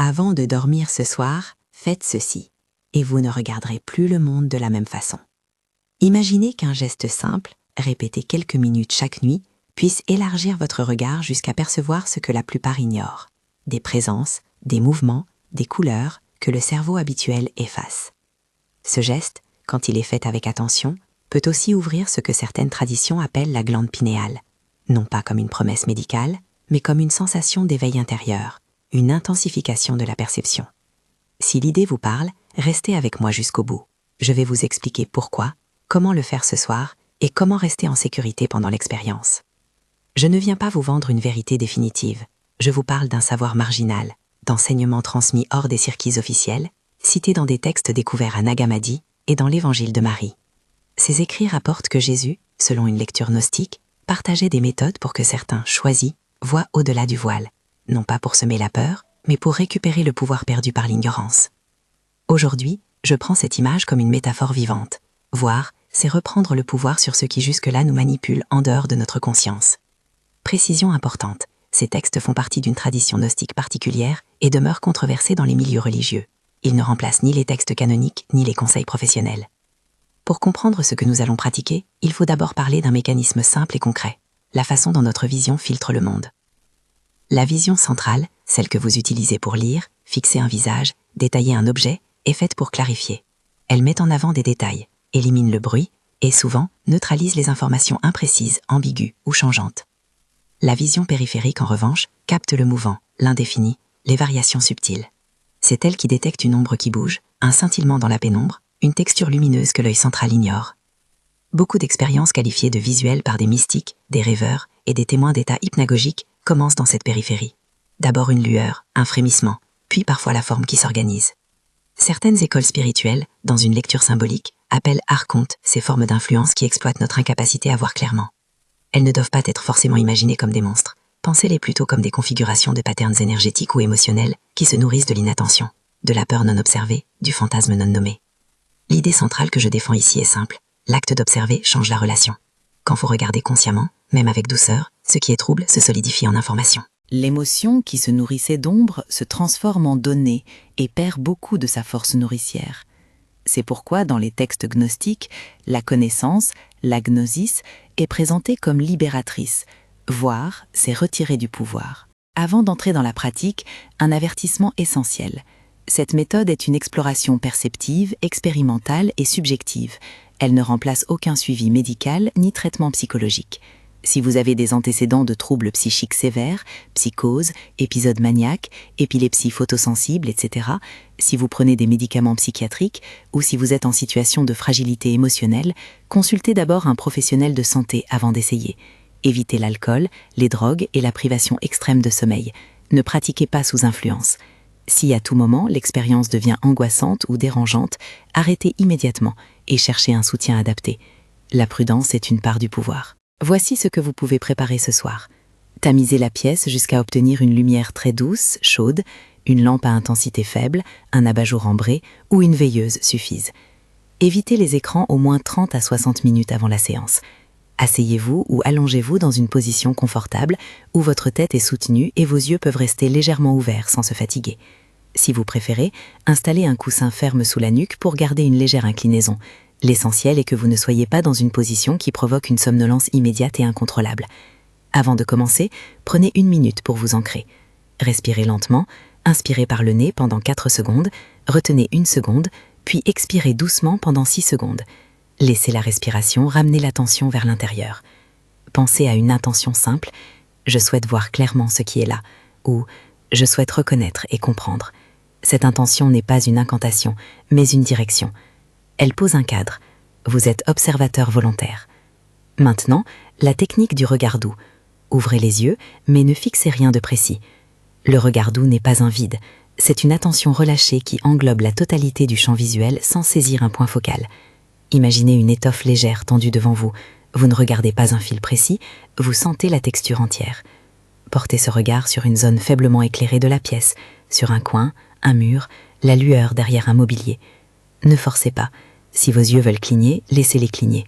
Avant de dormir ce soir, faites ceci, et vous ne regarderez plus le monde de la même façon. Imaginez qu'un geste simple, répété quelques minutes chaque nuit, puisse élargir votre regard jusqu'à percevoir ce que la plupart ignorent. Des présences, des mouvements, des couleurs que le cerveau habituel efface. Ce geste, quand il est fait avec attention, peut aussi ouvrir ce que certaines traditions appellent la glande pinéale, non pas comme une promesse médicale, mais comme une sensation d'éveil intérieur, une intensification de la perception. Si l'idée vous parle, restez avec moi jusqu'au bout. Je vais vous expliquer pourquoi, comment le faire ce soir et comment rester en sécurité pendant l'expérience. Je ne viens pas vous vendre une vérité définitive, je vous parle d'un savoir marginal, d'enseignements transmis hors des circuits officiels, cités dans des textes découverts à Nag Hammadi et dans l'Évangile de Marie. Ces écrits rapportent que Jésus, selon une lecture gnostique, partageait des méthodes pour que certains, choisis, voient au-delà du voile, non pas pour semer la peur, mais pour récupérer le pouvoir perdu par l'ignorance. Aujourd'hui, je prends cette image comme une métaphore vivante. Voir, c'est reprendre le pouvoir sur ce qui jusque-là nous manipule en dehors de notre conscience. Précision importante, ces textes font partie d'une tradition gnostique particulière et demeurent controversés dans les milieux religieux. Ils ne remplacent ni les textes canoniques ni les conseils professionnels. Pour comprendre ce que nous allons pratiquer, il faut d'abord parler d'un mécanisme simple et concret, la façon dont notre vision filtre le monde. La vision centrale, celle que vous utilisez pour lire, fixer un visage, détailler un objet, est faite pour clarifier. Elle met en avant des détails, élimine le bruit et souvent neutralise les informations imprécises, ambiguës ou changeantes. La vision périphérique, en revanche, capte le mouvant, l'indéfini, les variations subtiles. C'est elle qui détecte une ombre qui bouge, un scintillement dans la pénombre, une texture lumineuse que l'œil central ignore. Beaucoup d'expériences qualifiées de visuelles par des mystiques, des rêveurs et des témoins d'états hypnagogiques commencent dans cette périphérie. D'abord une lueur, un frémissement, puis parfois la forme qui s'organise. Certaines écoles spirituelles, dans une lecture symbolique, appellent archontes ces formes d'influence qui exploitent notre incapacité à voir clairement. Elles ne doivent pas être forcément imaginées comme des monstres, pensez-les plutôt comme des configurations de patterns énergétiques ou émotionnels qui se nourrissent de l'inattention, de la peur non observée, du fantasme non nommé. L'idée centrale que je défends ici est simple, l'acte d'observer change la relation. Quand vous regardez consciemment, même avec douceur, ce qui est trouble se solidifie en information. L'émotion qui se nourrissait d'ombre se transforme en donnée et perd beaucoup de sa force nourricière. C'est pourquoi dans les textes gnostiques, la connaissance, la gnosis, est présentée comme libératrice. Voir, c'est retirer du pouvoir. Avant d'entrer dans la pratique, un avertissement essentiel. Cette méthode est une exploration perceptive, expérimentale et subjective. Elle ne remplace aucun suivi médical ni traitement psychologique. Si vous avez des antécédents de troubles psychiques sévères, psychose, épisodes maniaques, épilepsie photosensible, etc., si vous prenez des médicaments psychiatriques ou si vous êtes en situation de fragilité émotionnelle, consultez d'abord un professionnel de santé avant d'essayer. Évitez l'alcool, les drogues et la privation extrême de sommeil. Ne pratiquez pas sous influence. Si à tout moment l'expérience devient angoissante ou dérangeante, arrêtez immédiatement et cherchez un soutien adapté. La prudence est une part du pouvoir. Voici ce que vous pouvez préparer ce soir. Tamisez la pièce jusqu'à obtenir une lumière très douce, chaude, une lampe à intensité faible, un abat-jour ambré ou une veilleuse suffisent. Évitez les écrans au moins 30 à 60 minutes avant la séance. Asseyez-vous ou allongez-vous dans une position confortable où votre tête est soutenue et vos yeux peuvent rester légèrement ouverts sans se fatiguer. Si vous préférez, installez un coussin ferme sous la nuque pour garder une légère inclinaison. L'essentiel est que vous ne soyez pas dans une position qui provoque une somnolence immédiate et incontrôlable. Avant de commencer, prenez 1 minute pour vous ancrer. Respirez lentement, inspirez par le nez pendant 4 secondes, retenez 1 seconde, puis expirez doucement pendant 6 secondes. Laissez la respiration ramener l'attention vers l'intérieur. Pensez à une intention simple, « Je souhaite voir clairement ce qui est là » ou « Je souhaite reconnaître et comprendre ». Cette intention n'est pas une incantation, mais une direction. Elle pose un cadre. Vous êtes observateur volontaire. Maintenant, la technique du regard doux. Ouvrez les yeux, mais ne fixez rien de précis. Le regard doux n'est pas un vide. C'est une attention relâchée qui englobe la totalité du champ visuel sans saisir un point focal. Imaginez une étoffe légère tendue devant vous. Vous ne regardez pas un fil précis, vous sentez la texture entière. Portez ce regard sur une zone faiblement éclairée de la pièce, sur un coin, un mur, la lueur derrière un mobilier. Ne forcez pas. Si vos yeux veulent cligner, laissez-les cligner.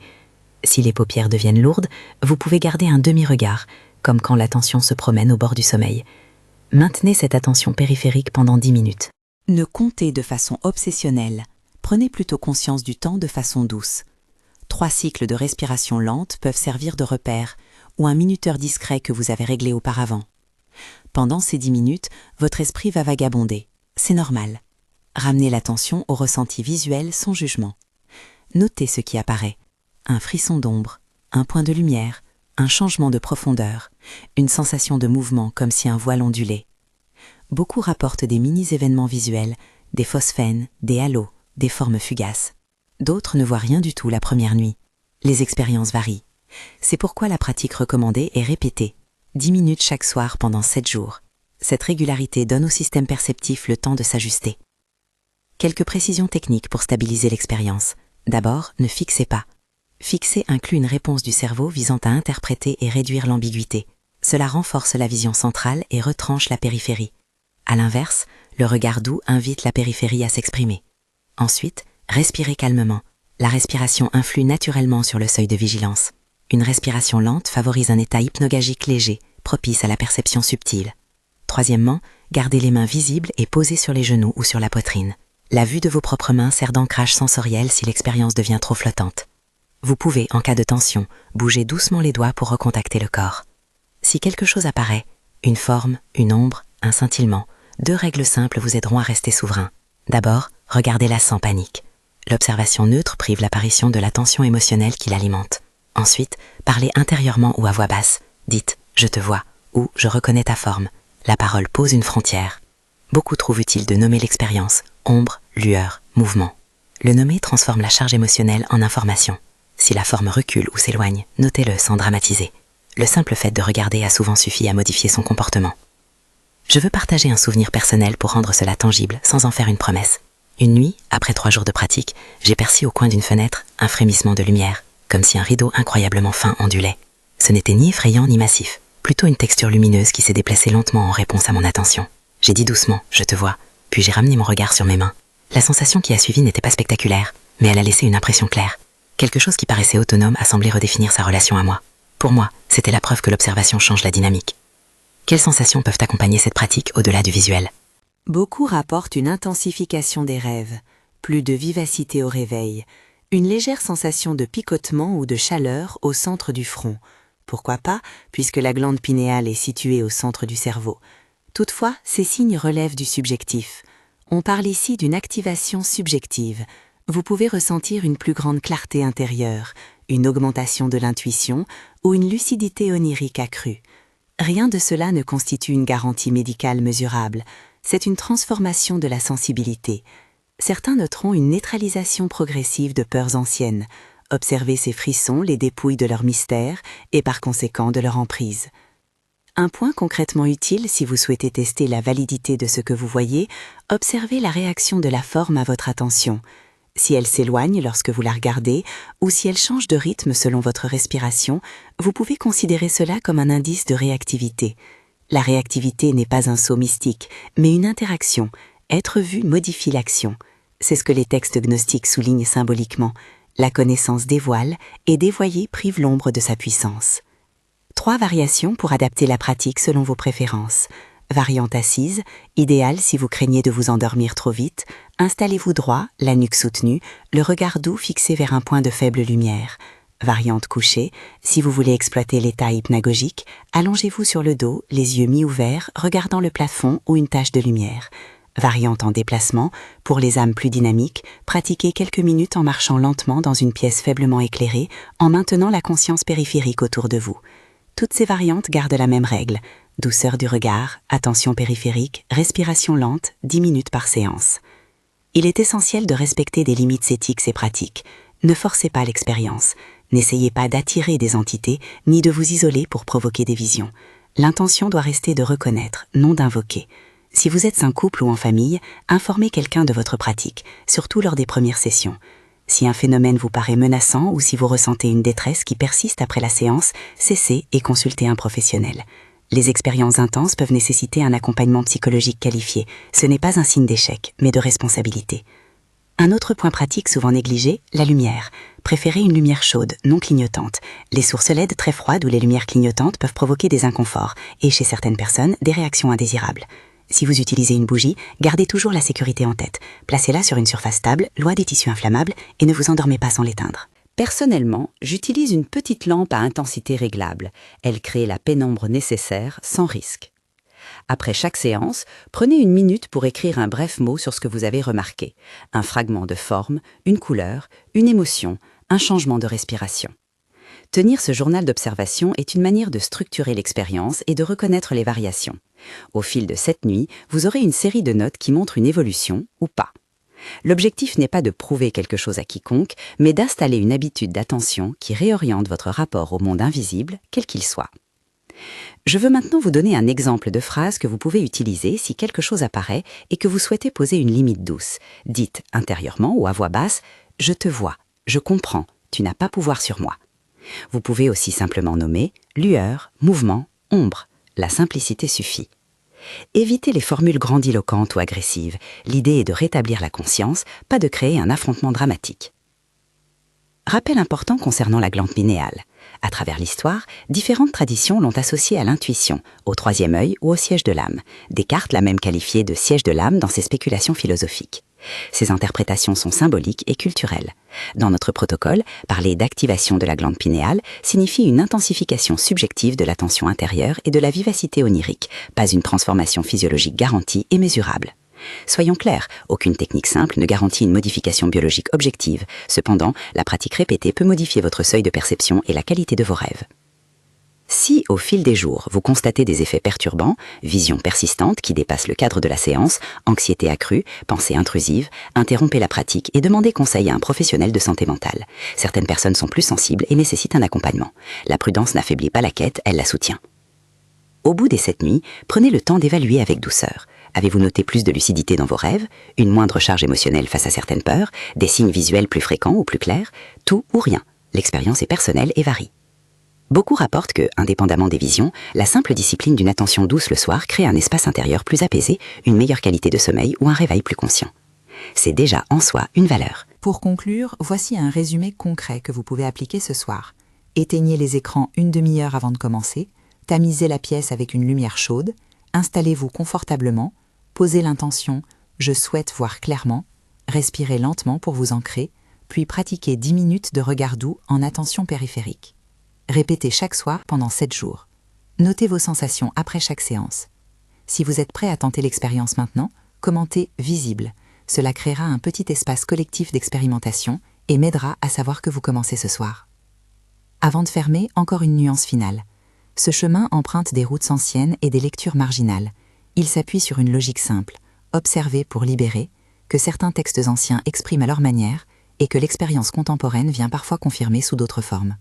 Si les paupières deviennent lourdes, vous pouvez garder un demi-regard, comme quand l'attention se promène au bord du sommeil. Maintenez cette attention périphérique pendant 10 minutes. Ne comptez de façon obsessionnelle. Prenez plutôt conscience du temps de façon douce. 3 cycles de respiration lente peuvent servir de repère ou un minuteur discret que vous avez réglé auparavant. Pendant ces 10 minutes, votre esprit va vagabonder. C'est normal. Ramenez l'attention au ressenti visuel sans jugement. Notez ce qui apparaît. Un frisson d'ombre, un point de lumière, un changement de profondeur, une sensation de mouvement comme si un voile ondulait. Beaucoup rapportent des mini-événements visuels, des phosphènes, des halos, des formes fugaces. D'autres ne voient rien du tout la première nuit. Les expériences varient. C'est pourquoi la pratique recommandée est répétée, 10 minutes chaque soir pendant 7 jours. Cette régularité donne au système perceptif le temps de s'ajuster. Quelques précisions techniques pour stabiliser l'expérience. D'abord, ne fixez pas. Fixer inclut une réponse du cerveau visant à interpréter et réduire l'ambiguïté. Cela renforce la vision centrale et retranche la périphérie. À l'inverse, le regard doux invite la périphérie à s'exprimer. Ensuite, respirez calmement. La respiration influe naturellement sur le seuil de vigilance. Une respiration lente favorise un état hypnagogique léger, propice à la perception subtile. Troisièmement, gardez les mains visibles et posées sur les genoux ou sur la poitrine. La vue de vos propres mains sert d'ancrage sensoriel si l'expérience devient trop flottante. Vous pouvez, en cas de tension, bouger doucement les doigts pour recontacter le corps. Si quelque chose apparaît, une forme, une ombre, un scintillement, 2 règles simples vous aideront à rester souverain. D'abord, regardez-la sans panique. L'observation neutre prive l'apparition de la tension émotionnelle qui l'alimente. Ensuite, parlez intérieurement ou à voix basse. Dites « je te vois » ou « je reconnais ta forme ». La parole pose une frontière. Beaucoup trouvent utile de nommer l'expérience, ombre, lueur, mouvement. Le nommer transforme la charge émotionnelle en information. Si la forme recule ou s'éloigne, notez-le sans dramatiser. Le simple fait de regarder a souvent suffi à modifier son comportement. Je veux partager un souvenir personnel pour rendre cela tangible, sans en faire une promesse. Une nuit, après 3 jours de pratique, j'ai perçu au coin d'une fenêtre un frémissement de lumière, comme si un rideau incroyablement fin ondulait. Ce n'était ni effrayant ni massif, plutôt une texture lumineuse qui s'est déplacée lentement en réponse à mon attention. J'ai dit doucement « je te vois », puis j'ai ramené mon regard sur mes mains. La sensation qui a suivi n'était pas spectaculaire, mais elle a laissé une impression claire. Quelque chose qui paraissait autonome a semblé redéfinir sa relation à moi. Pour moi, c'était la preuve que l'observation change la dynamique. Quelles sensations peuvent accompagner cette pratique au-delà du visuel? Beaucoup rapportent une intensification des rêves, plus de vivacité au réveil, une légère sensation de picotement ou de chaleur au centre du front. Pourquoi pas, puisque la glande pinéale est située au centre du cerveau. Toutefois, ces signes relèvent du subjectif. On parle ici d'une activation subjective. Vous pouvez ressentir une plus grande clarté intérieure, une augmentation de l'intuition ou une lucidité onirique accrue. Rien de cela ne constitue une garantie médicale mesurable. C'est une transformation de la sensibilité. Certains noteront une neutralisation progressive de peurs anciennes. Observez ces frissons les dépouillent de leur mystère et par conséquent de leur emprise. Un point concrètement utile si vous souhaitez tester la validité de ce que vous voyez, observez la réaction de la forme à votre attention. Si elle s'éloigne lorsque vous la regardez ou si elle change de rythme selon votre respiration, vous pouvez considérer cela comme un indice de réactivité. La réactivité n'est pas un saut mystique, mais une interaction. Être vu modifie l'action. C'est ce que les textes gnostiques soulignent symboliquement. La connaissance dévoile et dévoyer prive l'ombre de sa puissance. 3 variations pour adapter la pratique selon vos préférences. Variante assise, idéale si vous craignez de vous endormir trop vite. Installez-vous droit, la nuque soutenue, le regard doux fixé vers un point de faible lumière. Variante couchée, si vous voulez exploiter l'état hypnagogique, allongez-vous sur le dos, les yeux mi-ouverts, regardant le plafond ou une tache de lumière. Variante en déplacement, pour les âmes plus dynamiques, pratiquez quelques minutes en marchant lentement dans une pièce faiblement éclairée, en maintenant la conscience périphérique autour de vous. Toutes ces variantes gardent la même règle. Douceur du regard, attention périphérique, respiration lente, 10 minutes par séance. Il est essentiel de respecter des limites éthiques et pratiques. Ne forcez pas l'expérience. N'essayez pas d'attirer des entités, ni de vous isoler pour provoquer des visions. L'intention doit rester de reconnaître, non d'invoquer. Si vous êtes un couple ou en famille, informez quelqu'un de votre pratique, surtout lors des premières sessions. Si un phénomène vous paraît menaçant ou si vous ressentez une détresse qui persiste après la séance, cessez et consultez un professionnel. Les expériences intenses peuvent nécessiter un accompagnement psychologique qualifié. Ce n'est pas un signe d'échec, mais de responsabilité. Un autre point pratique souvent négligé, la lumière. Préférez une lumière chaude, non clignotante. Les sources LED très froides ou les lumières clignotantes peuvent provoquer des inconforts et, chez certaines personnes, des réactions indésirables. Si vous utilisez une bougie, gardez toujours la sécurité en tête. Placez-la sur une surface stable, loin des tissus inflammables et ne vous endormez pas sans l'éteindre. Personnellement, j'utilise une petite lampe à intensité réglable. Elle crée la pénombre nécessaire sans risque. Après chaque séance, prenez une minute pour écrire un bref mot sur ce que vous avez remarqué. Un fragment de forme, une couleur, une émotion, un changement de respiration. Tenir ce journal d'observation est une manière de structurer l'expérience et de reconnaître les variations. Au fil de cette nuit, vous aurez une série de notes qui montrent une évolution ou pas. L'objectif n'est pas de prouver quelque chose à quiconque, mais d'installer une habitude d'attention qui réoriente votre rapport au monde invisible, quel qu'il soit. Je veux maintenant vous donner un exemple de phrase que vous pouvez utiliser si quelque chose apparaît et que vous souhaitez poser une limite douce. Dites intérieurement ou à voix basse « Je te vois, je comprends, tu n'as pas pouvoir sur moi ». Vous pouvez aussi simplement nommer lueur, mouvement, ombre. La simplicité suffit. Évitez les formules grandiloquentes ou agressives. L'idée est de rétablir la conscience, pas de créer un affrontement dramatique. Rappel important concernant la glande pinéale. À travers l'histoire, différentes traditions l'ont associée à l'intuition, au troisième œil ou au siège de l'âme. Descartes l'a même qualifié de siège de l'âme dans ses spéculations philosophiques. Ces interprétations sont symboliques et culturelles. Dans notre protocole, parler d'activation de la glande pinéale signifie une intensification subjective de l'attention intérieure et de la vivacité onirique, pas une transformation physiologique garantie et mesurable. Soyons clairs, aucune technique simple ne garantit une modification biologique objective. Cependant, la pratique répétée peut modifier votre seuil de perception et la qualité de vos rêves. Si, au fil des jours, vous constatez des effets perturbants, vision persistante qui dépasse le cadre de la séance, anxiété accrue, pensée intrusive, interrompez la pratique et demandez conseil à un professionnel de santé mentale. Certaines personnes sont plus sensibles et nécessitent un accompagnement. La prudence n'affaiblit pas la quête, elle la soutient. Au bout des 7 nuits, prenez le temps d'évaluer avec douceur. Avez-vous noté plus de lucidité dans vos rêves, une moindre charge émotionnelle face à certaines peurs, des signes visuels plus fréquents ou plus clairs, tout ou rien. L'expérience est personnelle et varie. Beaucoup rapportent que, indépendamment des visions, la simple discipline d'une attention douce le soir crée un espace intérieur plus apaisé, une meilleure qualité de sommeil ou un réveil plus conscient. C'est déjà en soi une valeur. Pour conclure, voici un résumé concret que vous pouvez appliquer ce soir. Éteignez les écrans une demi-heure avant de commencer, tamisez la pièce avec une lumière chaude, installez-vous confortablement, posez l'intention « Je souhaite voir clairement », respirez lentement pour vous ancrer, puis pratiquez 10 minutes de regard doux en attention périphérique. Répétez chaque soir pendant 7 jours. Notez vos sensations après chaque séance. Si vous êtes prêt à tenter l'expérience maintenant, commentez « Visible ». Cela créera un petit espace collectif d'expérimentation et m'aidera à savoir que vous commencez ce soir. Avant de fermer, encore une nuance finale. Ce chemin emprunte des routes anciennes et des lectures marginales. Il s'appuie sur une logique simple, observer pour libérer, que certains textes anciens expriment à leur manière et que l'expérience contemporaine vient parfois confirmer sous d'autres formes.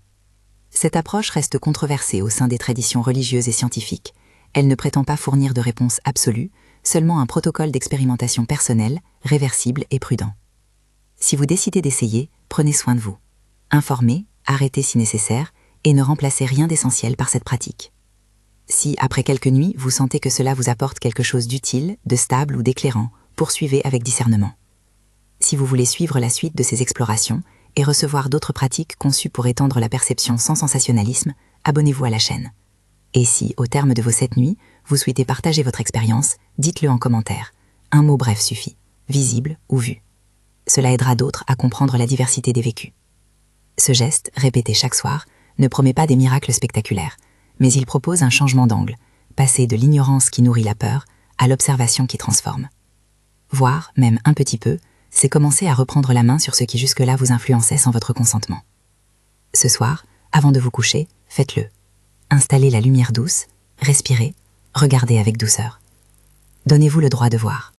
Cette approche reste controversée au sein des traditions religieuses et scientifiques. Elle ne prétend pas fournir de réponse absolue, seulement un protocole d'expérimentation personnelle, réversible et prudent. Si vous décidez d'essayer, prenez soin de vous. Informez, arrêtez si nécessaire, et ne remplacez rien d'essentiel par cette pratique. Si, après quelques nuits, vous sentez que cela vous apporte quelque chose d'utile, de stable ou d'éclairant, poursuivez avec discernement. Si vous voulez suivre la suite de ces explorations et recevoir d'autres pratiques conçues pour étendre la perception sans sensationnalisme, abonnez-vous à la chaîne. Et si, au terme de vos 7 nuits, vous souhaitez partager votre expérience, dites-le en commentaire. Un mot bref suffit, visible ou vu. Cela aidera d'autres à comprendre la diversité des vécus. Ce geste, répété chaque soir, ne promet pas des miracles spectaculaires, mais il propose un changement d'angle, passer de l'ignorance qui nourrit la peur à l'observation qui transforme. Voir, même un petit peu, c'est commencer à reprendre la main sur ce qui jusque-là vous influençait sans votre consentement. Ce soir, avant de vous coucher, faites-le. Installez la lumière douce, respirez, regardez avec douceur. Donnez-vous le droit de voir.